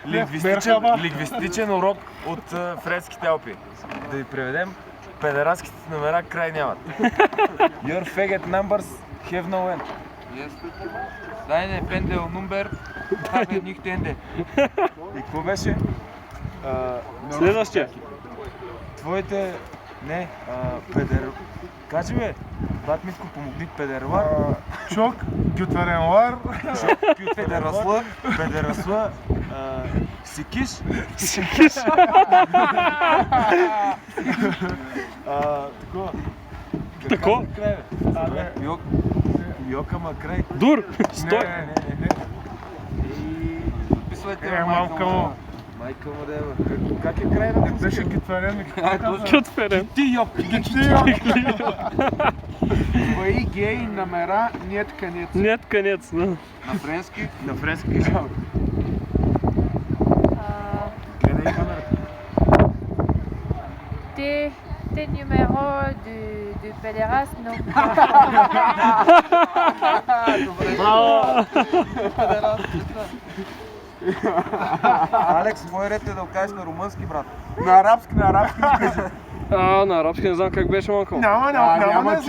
Лингвистичен урок от френските Алпи. Да ви преведем, педерастските номера край нямат. Your faggot numbers have no end. Deine Pendelnummer haben nicht Ende. И какво беше? Следващия. Твоите... Не, Кажи бе, брат Митко, помогни педерла. Чок, гютваренлар. Педерасла, сикиш. Тако? Йока ма край. Дур! Стой! Не. Подписвайте Мамка му. Майка му дева. Как е край на Беше гютварен. Кютферен. Ти йоп! Твои гей номера нет конец. Нет конец, да. На френски? На френски кажи. Гледай камерата. Tes numéros de pédéraste non. Алекс, твой ред е да окажеш на румънски, брат. На арабски. На арабски не знам как беше, малко. Няма.